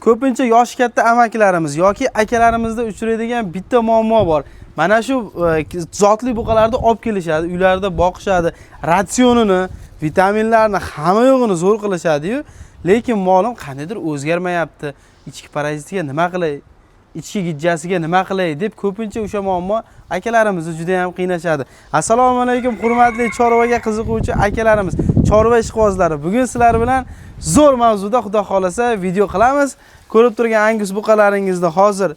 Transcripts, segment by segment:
Ko'pincha yoshi katta amakilarimiz yoki akalarimizda uchraydigan bitta muammo bor. Mana shu zotli buqalarni olib kelishadi, uylarida boqishadi, ratsionini, vitaminlarni hamma yo'g'ini zo'r qilishadi-yu, lekin molim qandaydir o'zgarmayapti. Ichki parazitiga nima qilay? Ichki gijjasiga nima qilay deb ko'pincha o'sha muammo akalarimizni juda ham qiynashadi. Assalomu alaykum hurmatli chorvaga qiziquvchi akalarimiz, chorva ishqibozlari. Bugun sizlar bilan zo'r mavzuda xudo xolasa video qilamiz. Ko'rib turgan Angus buqalaringizni hozir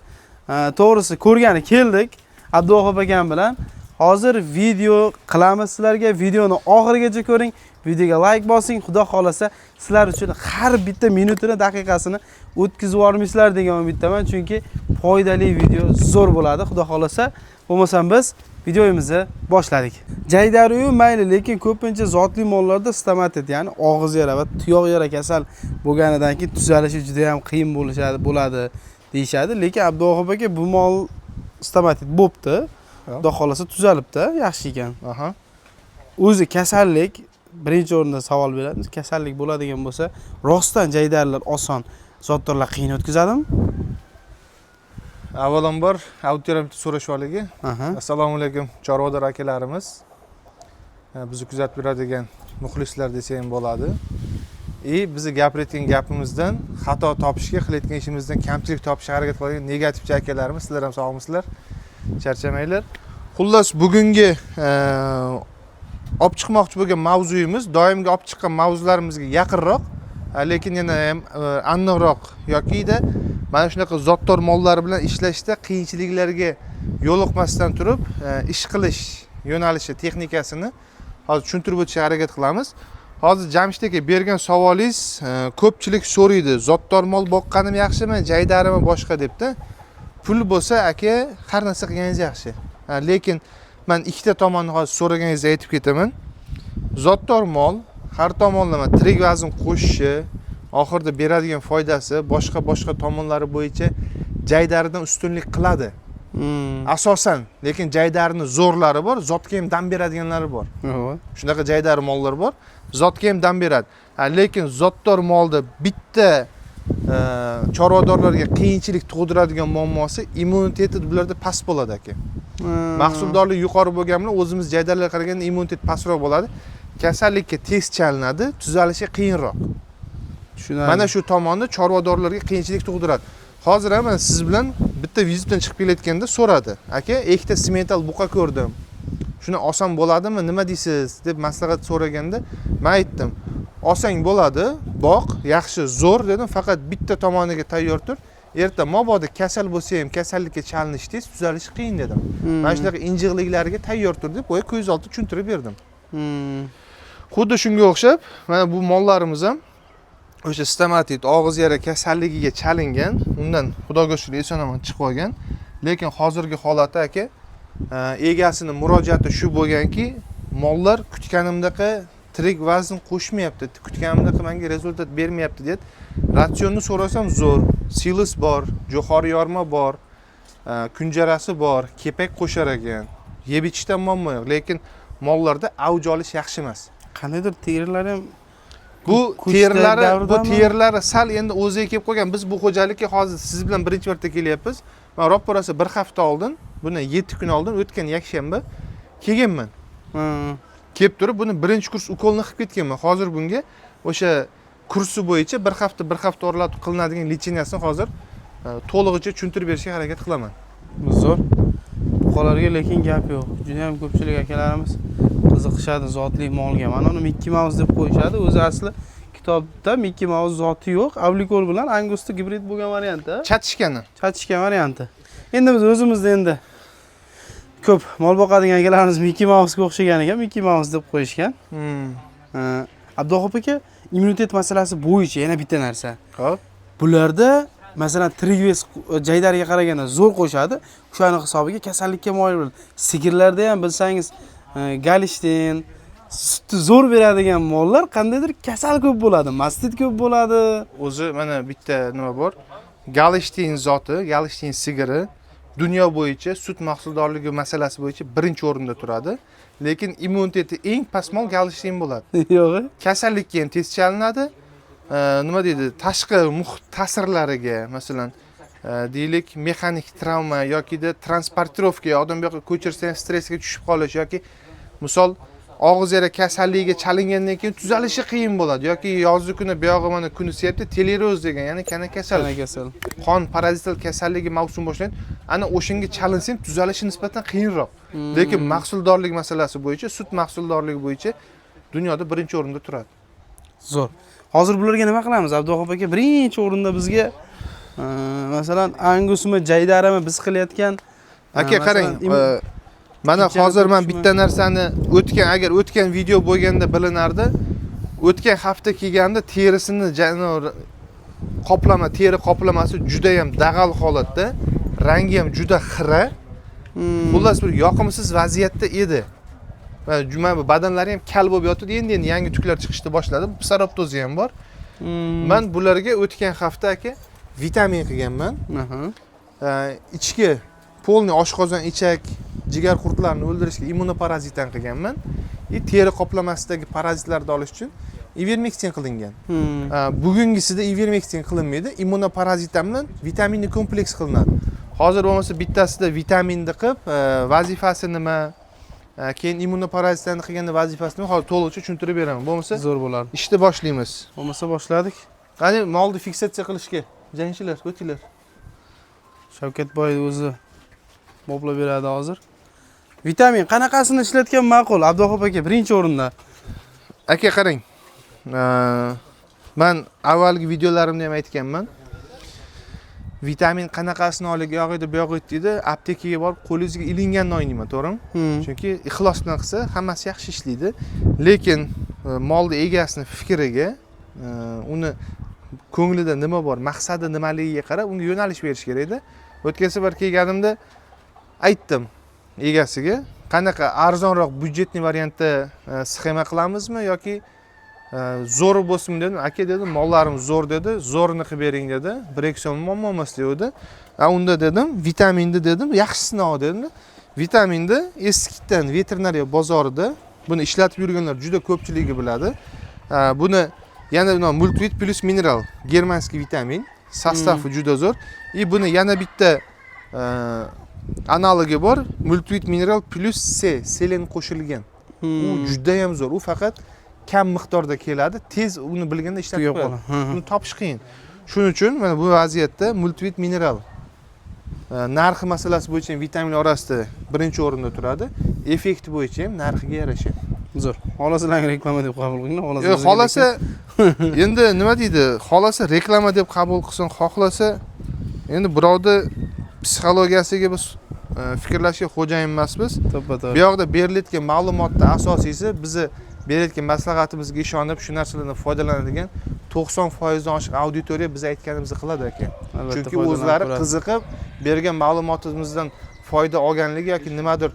to'g'risi ko'rgani keldik. Abduvahab akam bilan hozir video qilamiz sizlarga. Videoni oxirigacha ko'ring. Videoga like bosing. Xudo xolasa sizlar uchun har bitta minutini, daqiqasini o'tkazib yubormisizlar degan umiddaman, chunki foydali video zo'r bo'ladi. Xudo xolasa, bo'lmasam biz videomizni boshladik. Jaydariyu mayli, lekin ko'pincha zotli mollarda stomatit, ya'ni og'iz yara va tuyoq yara kasal bo'lganidan keyin tuzalishi juda ham qiyin bo'ladi deyshadi. Lekin Abduvahab aka bu mol stomatit bo'pti. Xudo xolasa tuzalibdi, yaxshi ekan. O'zi kasallik birinchi o'rinda savol beramiz. Kasallik bo'ladigan bo'lsa, rostdan jaydarilar oson, zotdorlar qiyin o'tkazadimi? Avvalambor auditorimni so'rashvoligi. Assalomu alaykum chorvador akalarimiz. Bizni kuzatib yuradigan muxlislar desa ham bo'ladi. Bizni gapirayotgan gapimizdan, xato topishga, qilayotgan ishimizdan kamchilik topishga harakat qiladigan negativchi akalarimiz, sizlar ham sog'misizlar? Charchamanglar. Xullas, bugungi olib chiqmoqchi bo'lgan mavzuyimiz doimgi olib chiqqan mavzularimizga yaqinroq, lekin yana ham aniqroq yoki-da mana shunaqa zotdor mollar bilan ishlashda qiyinchiliklarga yo'liqmasdan turib, ish qilish yo'nalishi, texnikasini hozir tushuntirib o'tishga harakat qilamiz. Hozir Jamshid aka bergan savolingiz ko'pchilik so'raydi. Zotdor mol boqqanim yaxshimi, jaydarimi boshqa debdi. Pul bo'lsa aka har narsa qilganingiz yaxshi. Lekin men ikkita tomonni hozir so'raganingizda aytib ketaman. Zotdor mol har tomonlama tirik vazn qo'shishi, oxirida beradigan foydasi boshqa tomonlari bo'yicha jaydaridan ustunlik qiladi. Asosan, lekin jaydarining zo'rlari bor, zotga ham dam beradiganlari bor. Shunaqa jaydari mollar bor, zotga ham dam beradi. Lekin zotdor molda bitta chorvadorlarga qiyinchilik tug'diradigan muammosi immuniteti bularda past bo'ladi aka. Mahsuldorlik yuqori bo'lgan bilan o'zimiz jaydarlarga qaraganda immunitet pastroq bo'ladi. Kasallikka tez chalinadi, tuzalishi qiyinroq. Mana shu tomonni chorvadorlarga qiyinchilik tug'diradi. Hozir ham siz bilan bitta vizitdan chiqib kelayotganda so'radi. Aka, ikkita semental buqa ko'rdim. Shuni oson bo'ladimi, nima deysiz deb maslahat so'raganda, men aytdim, oson bo'ladi, boq, yaxshi, zo'r dedim, faqat bitta tomoniga tayyor tur. Erta mabodo kasal bo'lsa ham kasallikka chalinishingiz tuzalishi qiyin dedim. Mana shunaqa injiqliklarga tayyor tur deb ko'z oldida tushuntirib berdim. Xuddi shunga o'xshab, mana bu mollarimiz ham o'sha stomatit, og'iz yara kasalligiga chalingan, undan xudoga shukr eson-omon chiqib olgan. Lekin hozirgi holati aka, egasining murojaati shu bo'lganki, mollar kutganimdaqa tirik vazn qo'shmayapti, kutganimdaqa menga rezultat bermayapti deb ratsionni so'rasam zo'r, silis bor, jo'xori yorma bor, kunjarasi bor, kepak qo'shar ekan. Yeb ichishdan muammo yo'q, lekin mollarda avj olish yaxshi emas. Qandaydir terilar ham bu terlari sal endi o'ziga kelib qolgan. Biz bu xo'jalikka hozir siz bilan birinchi marta kelyapmiz. Men ro'parasi bir hafta oldin, bundan 7 kun oldin o'tgan yakshanba kelganman. Kelib turib, buni birinchi kurs ukolni qilib ketganman. Hozir bunga o'sha kursi bo'yicha bir hafta o'rlatib qilinadigan lecheniyasini hozir to'lig'icha tushuntirib berishga harakat qilaman. Zo'r. Buqalarga lekin gap yo'q. Juda ham ko'pchilik akalarimiz qiziqishadi zotli molga. Mana uni Mickey Mouse deb qo'yishadi. O'zi asli kitobda Mickey Mouse zoti yo'q. Avlikol bilan Angus'ta gibrid bo'lgan varianti. Chatishgan varianti. Endi biz o'zimizda endi ko'p mol boqadigan akalarimiz Mickey Mouse'ga o'xshaganiga Mickey Mouse deb qo'yishgan. Abduvahab aka, immunitet masalasi bo'yicha yana bitta narsa. Xo'p. Bularda masalan Trigves jaydariga qaraganda zo'r qo'shadi. O'shaning hisobiga kasallikka moyil bo'ladi. Sigirlarda ham bilsangiz Galishtin sutni zo'r beradigan mollar qandaydir kasal ko'p bo'ladi, mastit ko'p bo'ladi. O'zi mana bitta nima bor? Galishtin zoti, Galishtin sigiri dunyo bo'yicha sut mahsuldorligi masalasi bo'yicha birinchi o'rinda turadi. Lekin immuniteti eng past mol Galishtin bo'ladi. Yo'q. Kasallikka ham tez chalinadi. nima deydi, tashqi muhit ta'sirlariga, masalan, deylik, mexanik travma yokida transportirovka, odam bu yoqqa ko'chirsang stressga tushib qolish yoki misol og'iz yara kasalligiga chalingandan keyin tuzalishi qiyin bo'ladi yoki yozgi kuni bu yog'i mana kuni septi, teleroz degan, ya'ni kana kasal. Qon parazital kasalligi mavsum boshlanadi. Ana o'shanga chalinsang tuzalishi nisbatan qiyinroq. Lekin mahsuldorlik masalasi bo'yicha, sut mahsuldorligi bo'yicha dunyoda birinchi o'rinda turadi. Zo'r. Hozir bularga nima qilamiz? Abduxo'p aka, birinchi o'rinda bizga masalan angusmi, jaydarami biz qilayotgan aka qarang, mana hozir men bitta narsani agar o'tgan video bo'lganda bilinardi. O'tgan hafta kelganda terisini teri qoplamasi juda ham dag'al holatda, rangi ham juda xira. Xullas bir yoqimsiz vaziyatda edi. Va juma badanlari ham kal bo'lib yotdi. Endi yangi tuklar chiqishni boshladi. Saraptozi ham bor. Men bularga o'tgan hafta aka vitamin qilganman. Ichki polniy oshqozon ichak jigar qurtlarini o'ldirishga immunoparazitan qilganman. Teri qoplamasidagi parazitlarni olish uchun ivermektin qilingan. Bugungisida ivermektin qilinmaydi, immunoparazitan bilan vitaminli kompleks qilinadi. Hozir bo'lmasa bittasida vitaminni qilib, vazifasi nima, keyin immunoparazitlarni qilganda vazifasini hozir to'liqcha tushuntirib beraman. Bo'lmasa zo'r bo'ladi. Ishni boshlaymiz. Bo'lmasa boshladik. Qani molni fiksatsiya qilishga jangchilar, o'tinglar. Shavkatboy o'zi boplab beradi hozir. Vitamin qanaqasini ishlatgan ma'qul? Abduxo'p aka, birinchi o'rinda. Aka qarang. Men avvalgi videolarimda ham aytganman. Vitamin qanaqasini oling, yog'ida bu yog'ida deydi, aptekaga borib qo'lingizga ilingandan o'ynayman, to'g'rimi? Chunki ixlos bilan qilsa hammasi yaxshi ishlaydi. Lekin molni egasining fikriga, uni ko'nglida nima bor, maqsadi nimaligiga qarab unga yo'nalish berish kerak edi. O'tgan safar kelganimda aytdim egasiga, qanaqa arzonroq byudjetli variantda sxema qilamizmi yoki zo'r bo'lsin dedim. Aka dedim, mollarim zo'r dedi, zo'rini qilib bering dedi. 1-2 so'm muammo emas dedi. Unda dedim, vitaminni dedim, yaxshisini ol dedim. Vitaminni eskidan veterinariya bozorida buni ishlatib yurganlar juda ko'pchiligi biladi. Buni yana multivit plus mineral, germanskiy vitamin, sostavi juda zo'r. Buni yana bitta analogi bor, multivit mineral plus C, selen qo'shilgan. U juda ham zo'r. U faqat kam miqdorda keladi, tez uni bilganda ishlatib qo'yadi. Uni topish qiyin. Shuning uchun mana bu vaziyatda multivit mineral narxi masalasi bo'yicha vitamin orasida birinchi o'rinda turadi. Effekti bo'yicha ham narxiga yarasha. Zo'r. Xohlasalar reklama deb qabul qilinglar. Xohlasa endi nima deydi? Xohlasa reklama deb qabul qilsin, xohlasa endi birovni psixologiyasiga biz fikrlashga xo'jayin emasmiz. Bu yoqda berilayotgan ma'lumotda asosiysi bizni berayotgan maslahatimizga ishonib shu narsalardan foydalanadigan 90% dan oshiq auditoriya biz aytganimizni qiladi ekan. Chunki o'zlari qiziqib bergan ma'lumotimizdan foyda olganligi yoki nimadir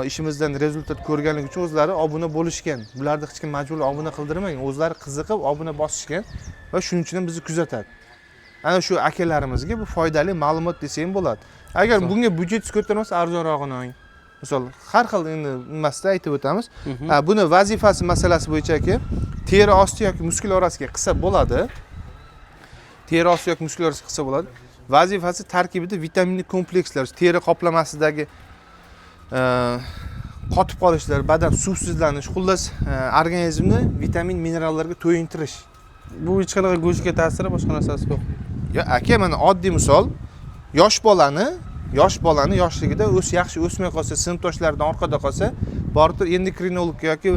ishimizdan rezultat ko'rganligi uchun o'zlari obuna bo'lishgan. Bularni hech kim majbur obuna qildirmagan. O'zlari qiziqib obuna bosishgan va shuning uchun bizni kuzatadi. Ana shu akalarimizga bu foydali ma'lumot desang bo'ladi. Agar bunga byudjetingiz ko'tarmasa arzonrog'ini oling. Misol, har xil endi nimasida aytib o'tamiz. Buni vazifasi masalasi bo'yicha aka, teri osti yoki muskul orasiga qilsa bo'ladi. Teri osti yoki muskul orasiga qilsa bo'ladi. Vazifasi tarkibida vitaminli komplekslar, teri qoplamasidagi qotib qolishlar, badan suvsizlanish, xullas organizmni vitamin minerallarga to'yintirish. Bu hech qanaqa go'shtga ta'siri, boshqa narsasi yo'q. Yo, aka, mana oddiy misol, yosh bolani yoshligida yaxshi o'smay qolsa, sinfdoshlaridan orqada qolsa, borib endokrinolog yoki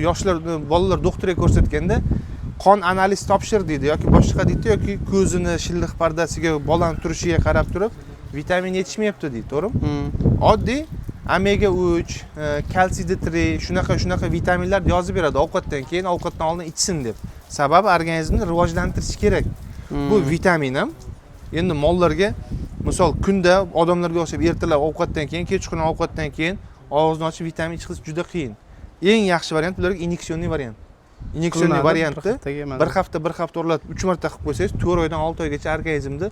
yoshlar bolalar doktoriga ko'rsatganda qon analiz topshir deydi yoki boshqa deydi yoki ko'zini shilliq pardasiga bolani turishiga qarab turib vitamin yetishmayapti deydi, to'g'rimi? Oddiy omega 3, kalsiy D3, shunaqa vitaminlar yozib beradi ovqatdan keyin, ovqatdan oldin ichsin deb. Sababi organizmni rivojlantirish kerak. Bu vitamin ham endi mollarga misol kunda odamlarga o'xshab ertalab ovqatdan keyin, kechqurun ovqatdan keyin og'izni ochib vitamin ichish juda qiyin. Eng yaxshi variant ularga inyektsionniy variant. Inyektsionniy variantni bir hafta o'rlatib 3 marta qilib qo'ysangiz, 4 oydan 6 oygacha organizmni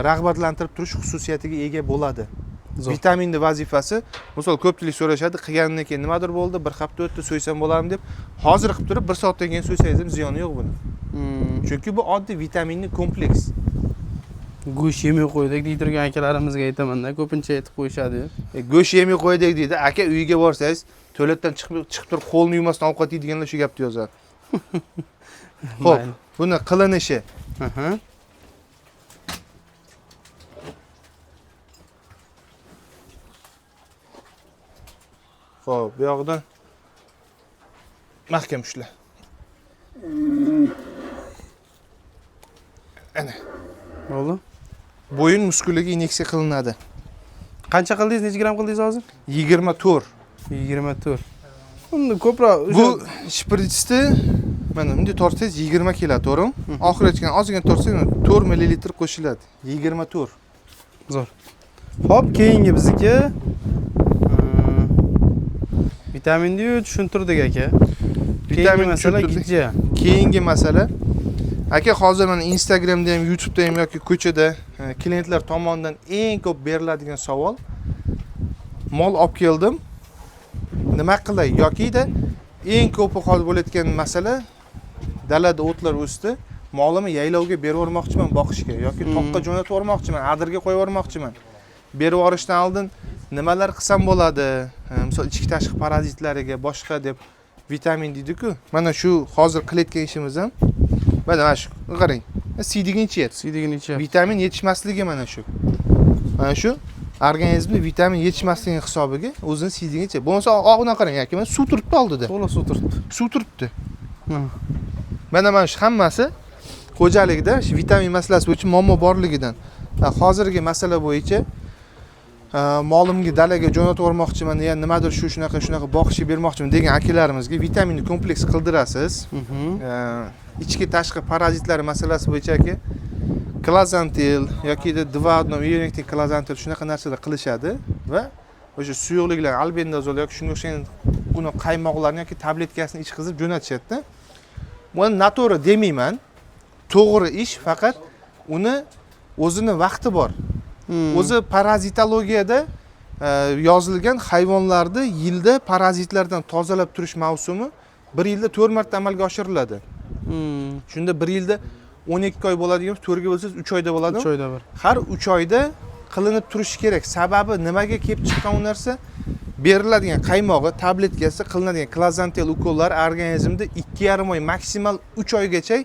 rag'batlantirib turish xususiyatiga ega bo'ladi. Zo'r. Vitaminni vazifasi, misol ko'pchilik so'rashadi, qilgandan keyin nimadir bo'ldi, bir hafta o'tdi, so'ysam bo'ladimi deb. Hozir qilib turib, 1 soatdan keyin so'ysangiz ham ziyoni yo'q buni. Chunki bu oddiy vitaminli kompleks. Go'sht yemay qo'ydik deytirgan akalarimizga aytaman-da, ko'pincha aytib qo'yishadi. Go'sht yemay qo'ydik deydi. Aka uyiga borsangiz, to'letdan chiqib turib qo'lni yuvmasdan ovqat yeydiganlar shu gapni yozadi. Xo'p, buni qilinishi. Xo'p, bu yoqdan mahkam ushla. Ana. Bo'ldi. Bo'yin muskuliga inyeksiya qilinadi. Qancha qildingiz? Necha gramm qildingiz hozir? 24. 24. Unda ko'proq Bu shpritsni mana bunday tortsangiz 20 kilo, to'g'rimi? Oxiri aytgan ozgina tortsangiz 4 ml qo'shiladi. 24. Zo'r. Xo'p, keyingi bizniki vitaminni tushuntirdik aka. Vitamin masala gijja. Keyingi masala aka, hozir mana Instagramda ham, YouTube'da ham yoki ko'chada klientlar tomonidan eng ko'p beriladigan savol: mol olib keldim, nima qilay? Yoki-da eng ko'p hol bo'layotgan masala, dalada o'tlar o'sdi, molimni yaylovga berib yubormoqchiman boqishga yoki toqqa jo'natib yubormoqchiman, adirga qo'yib yubormoqchiman. Berib yuborishdan oldin nimalar qilsam bo'ladi? Misol ichki tashqi parazitlariga, boshqa deb vitamin deydi-ku. Mana shu hozir qilayotgan ishimiz ham mana shu. Qarang. Siydigini ichyapti. Siydigini ichyapti. Vitamin yetishmasligi mana shu. Mana shu organizmda vitamin yetishmasligi hisobiga o'zini siydigini ichadi. Bo'lmasa og'ini qarang, yoki mana suv turibdi oldida. To'la suv turibdi. Suv turibdi. Mana shu hammasi xo'jalikda shu vitamin masalasi bo'yicha muammo borligidan. Hozirgi masala bo'yicha molimga dalaga jo'natib yubormoqchiman, yana nimadir shunaqa boqishga bermoqchiman degan akalarimizga vitaminni kompleks qildirasiz. Ichki tashqi parazitlar masalasi bo'yicha aka klozantil yoki divodno ivermektin klozantil shunaqa narsalar qilishadi va o'sha suyuqliklar albendazol yoki shunga o'xshagan uni qaymoqlarni yoki tabletkasini ichqizib jo'natishadi. Buni noto'g'ri demayman. To'g'ri ish, faqat uni o'zini vaqti bor. O'zi parazitologiyada yozilgan hayvonlarni yilda parazitlardan tozalab turish mavsumi 1 yilda 4 marta amalga oshiriladi. Shunda 1 yilda 12 oy bo'ladigan, 4 ga bo'lsangiz 3 oyda bo'ladi. 3 oyda bir. Har 3 oyda qilinib turishi kerak. Sababi nimaga kelib chiqqan u narsa? Beriladigan qaymog'i, tabletkasi, qilinadigan klozantel ukollar organizmda 2,5 oy, maksimal 3 oygacha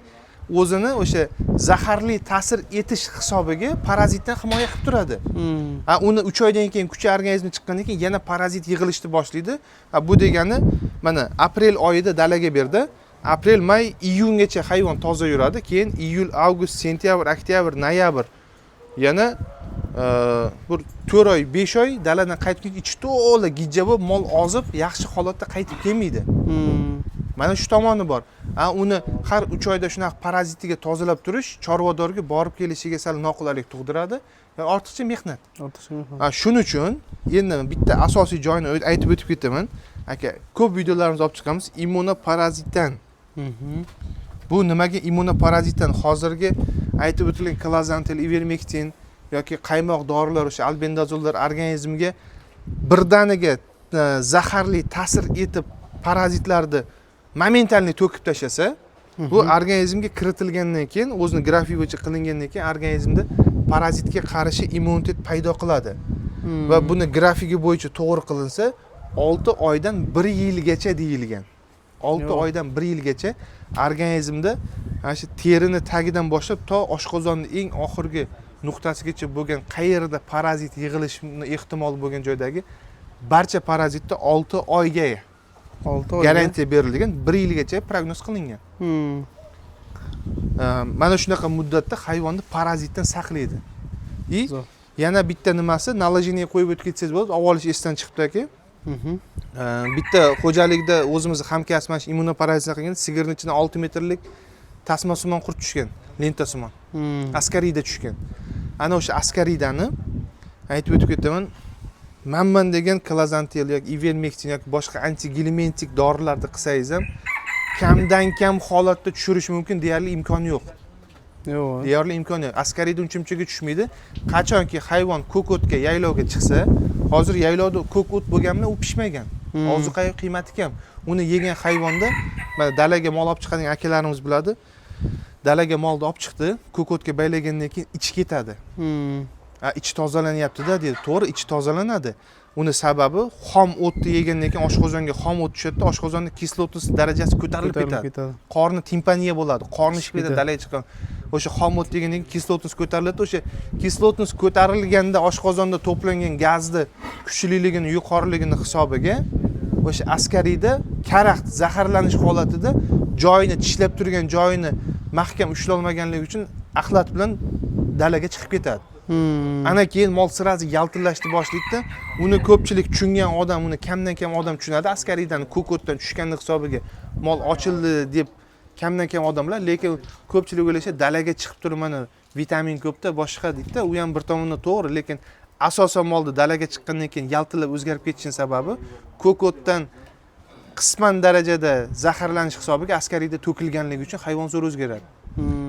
o'zini o'sha zaharli ta'sir etish hisobiga parazitdan himoya qilib turadi. Uni 3 oydan keyin kuchi organizmga chiqqandan keyin yana parazit yig'ilishni boshlaydi. Bu degani mana aprel oyida dalaga berdi. Aprel, may, iyungacha hayvon toza yuradi. Keyin iyul, avgust, sentyabr, oktyabr, noyabr yana bir 4 oy, 5 oy daladan qaytib ichi to'la gijja bo'lib, mol ozib, yaxshi holatda qaytib kelmaydi. Mana shu tomoni bor. Uni har 3 oyda shunaqa parazitiga tozalab turish chorvadorga borib kelishiga sal noqulaylik tug'diradi va ortiqcha mehnat. Shuning uchun endi bitta asosiy joyini aytib o'tib ketaman. Aka, ko'p videolarimizni olib chiqamiz immunoparazitdan. Bu nimaga immunoparazitdan? Hozirgi aytib o'tilgan klozantil, ivermektin yoki qaymoq dorilar, o'sha albendazollar organizmga birdaniga zaharli ta'sir etib parazitlarni momentalniy to'kib tashlasa, bu organizmga kiritilgandan keyin, o'zini grafik bo'yicha qilingandan keyin organizmda parazitga qarshi immunitet paydo qiladi. Va buni grafiki bo'yicha to'g'ri qilinsa, 6 oydan 1 yilgacha deyilgan. 6 oydan 1 yilgacha organizmda ana shu terini tagidan boshlab to oshqozonning eng oxirgi nuqtasigacha bo'lgan qayerda parazit yig'ilishi ehtimoli bo'lgan joydagi barcha parazitda 6 oyga 6 oy garantiya berilgan, 1 yilgacha prognoz qilingan. Mana shunaqa muddatda hayvonni parazitdan saqlaydi. Yana bitta nimasi, naложение qo'yib o'tib ketsangiz bo'ladi, avvalish esdan chiqibdi aka. Bitta xo'jalikda o'zimiz hamkasb mana immunoparazitni qilgan, sigirning ichidan 6 metrlik tasmasimon qurt tushgan, lentasimon. Askariyda tushgan. Ana o'sha askaridani aytib o'tib ketaman. Manman degan klozantil yoki ivermektin yoki boshqa antigelimentik dorilarni qilsangiz ham kamdan kam holatda tushirish mumkin, deyarli imkoni yo'q. Yo'q. Deyarli imkon yo'q. Askariyda uncha-munchaga tushmaydi. Qachonki hayvon ko'k o'tga, yaylovga chiqsa, hozir yaylovda ko'k o't bo'lganida u pishmagan. Ozuqa qiymati kam. Uni yegan hayvonda, mana dalaga mol olib chiqadigan akalarimiz biladi. Dalaga molni olib chiqdi, ko'k o'tga baylagandan keyin ichi ketadi. Ichi tozalanyapti-da dedi. To'g'ri, ichi tozalanadi. Uni sababi xom o'tni yegandan keyin oshqozonga xom o't tushadi, oshqozonda kislotnost darajasi ko'tarilib ketadi. Qorni timpaniya bo'ladi. Qorni shikida dalaga chiqqan. O'sha xom o't yegandan keyin kislotnost ko'tariladi. O'sha kislotnost ko'tarilganda oshqozonda to'plangan gazni kuchliligini, yuqoriligini hisobiga o'sha askariyda karaxt zaharlanish holatida joyini tishlab turgan joyini mahkam ushlay olmaganligi uchun axlat bilan dalaga chiqib ketadi. Ana keyin mol sirazi yaltillashni boshlaydi. Uni ko'pchilik tushungan odam, uni kamdan kam odam tushunadi. Askariydan ko'k o'tdan tushganlik hisobiga mol ochildi deb kamdan kam odamlar, lekin ko'pchilik o'ylasha dalaga chiqib turib mana vitamin ko'pda boshqa deydi-da. U ham bir tomondan to'g'ri, lekin asosan molni dalaga chiqqandan keyin yaltillab o'zgarib ketishining sababi ko'k o'tdan qisman darajada zaharlanish hisobiga askariyda to'kilganligi uchun hayvon zo'r o'zgaradi.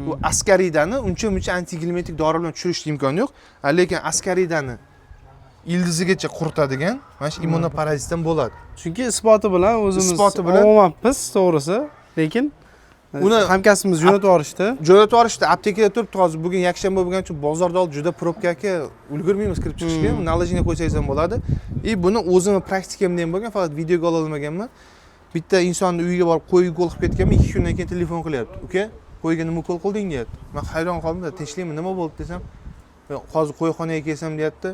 Bu askariydani uncha-muncha antigelmetik dori bilan tushirish imkoni yo'q. Lekin askariydani ildizigacha quritadigan mana shu immunoparazitdan bo'ladi. Chunki isboti bilan o'zimiz olmabmiz, to'g'risi. Lekin uni hamkasbimiz jo'natib yuborishdi. Jo'natib yuborishdi. Aptekada turibdi hozir. Bugun yakshanba bo'lgani uchun bozorda olib juda probka aka, ulgurmaymiz kirib chiqishga. Nalijniga qo'ysangiz ham bo'ladi. Buni o'zimni praktikamda ham bo'lgan, faqat videoga ola olmaganman. Bitta insonni uyiga borib qo'yga qo'l qilib ketganman, 2 kundan keyin telefon qilyapti. Uka, qo'yga nima qo'l qilding deyapti. Men hayron qoldim, tinchlikmi, nima bo'ldi desam, hozir qo'yxonaga kelsam deyapti.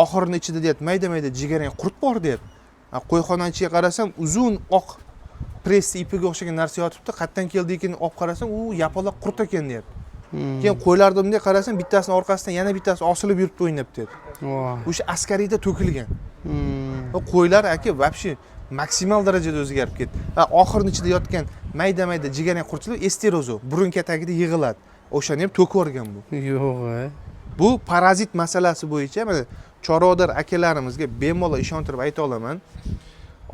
Oxirini ichida deyapti, mayda-mayda jigarang qurt bor deyapti. Qo'yxona ichiga qarasam, uzun oq press ipiga o'xshagan narsa yotibdi. Qayerdan keldi ekan olib qarasam, u yapaloq qurt ekan deyapti. Keyin qo'ylarni bunday qarasam, bittasini orqasidan yana bittasi osilib yuribdi o'ynab deyapti. O'sha askariyda to'kilgan. Qo'ylar aka вообще maksimal darajada o'zgarib ketdi. Oxirini ichida yotgan mayda-mayda jigarang qurtchilar esterozo, burunka tagida yig'iladi. O'shani ham to'kib o'rgan bu. Yo'q. Bu parazit masalasi bo'yicha mana chorvador akalarimizga bemalol ishontirib ayta olaman.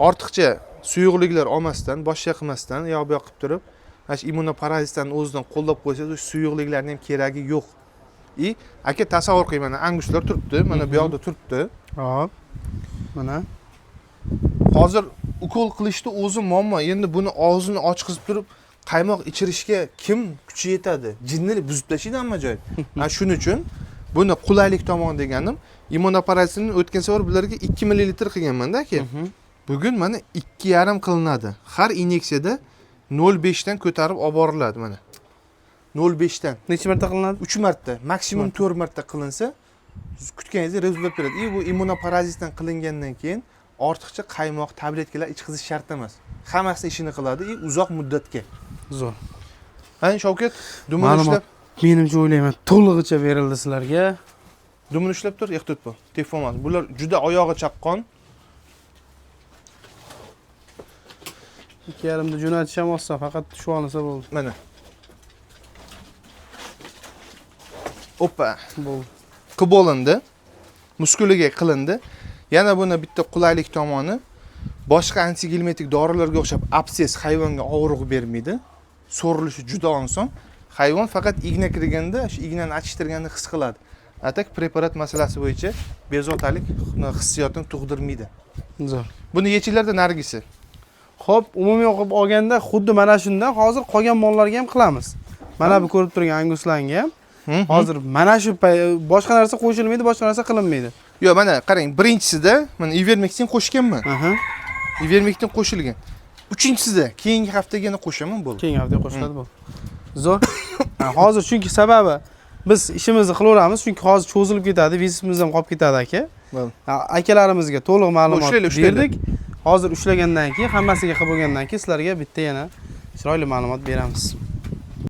Ortiqcha suyuqliklar olmasdan, boshqa qilmasdan, yo'q qilib turib, mana shu immunoparazitlarni o'zidan qo'llab qo'ysangiz, o'sha suyuqliklarning ham keragi yo'q. Aka tasavvur qiling, mana anguslar turibdi, mana bu yoqda turibdi. Hop. Mana hozir ukol qilishni o'zi muammo. Endi buni og'zini ochqizib turib qaymoq ichirishga kim kuchi yetadi? Jinnini buzib tashlaydi hamma joy. Shuning uchun buni qulaylik tomoni deganim, immunoparazitni o'tgan safar bularga 2 ml qilganman-da aka. Bugun mana 2,5 qilinadi. Har inyeksiyada 0,5 dan ko'tarib olib boriladi mana. 0,5 dan. Necha marta qilinadi? 3 marta, maksimum 4 marta qilinsa, kutganingizdek rezultat beradi. Bu immunoparazitdan qilingandan keyin ortiqcha qaymoq, tabletkalar ichkizish shart emas. Hammasi ishini qiladi, uzoq muddatga. Zo'r. Shavkat, dumini ushlab, menimcha o'ylayman, to'lig'icha berildi sizlarga. Dumini ushlab tur, ehtiyot bo'l. Telefon emas. Bular juda oyog'i chaqqon. 2,5 da jo'natish ham oson, faqat tushib olsa bo'ldi. Mana. Oppa, bo'ldi. Qilib olindi. Muskuliga qilindi. Yana buni bitta qulaylik tomoni, boshqa antigelmetik dorilarga o'xshab abses hayvonga og'riq bermaydi. So'rilishi juda oson. Hayvon faqat igna kirganda, shu ignani achishtirganini his qiladi. Atak preparat masalasi bo'yicha bezovtalik hissiyotini tug'dirmaydi. Zo'r. Buni yechinglarda nargisi. Xo'p, umumiy qilib olganda xuddi mana shundan hozir qolgan mollarga ham qilamiz. Mana bu ko'rib turgan anguslarga ham hozir mana shu boshqa narsa qo'shilmaydi, boshqa narsa qilinmaydi. Yo'q, mana qarang, birinchisida mana ivermektin qo'shganman. Ivermektin qo'shilgan. Uchinchisida keyingi haftaga yana qo'shaman bo'ldi. Keyingi haftaga qo'shiladi bo'ldi. Zo'r. Hozir chunki sababi biz ishimizni qilaveramiz, chunki hozir cho'zilib ketadi, vizimiz ham qolib ketadi aka. Bo'ldi. Akalarimizga to'liq ma'lumot berdik. Hozir ushlagandan keyin, hammasiga qilib bo'lgandan keyin sizlarga bitta yana chiroyli ma'lumot beramiz.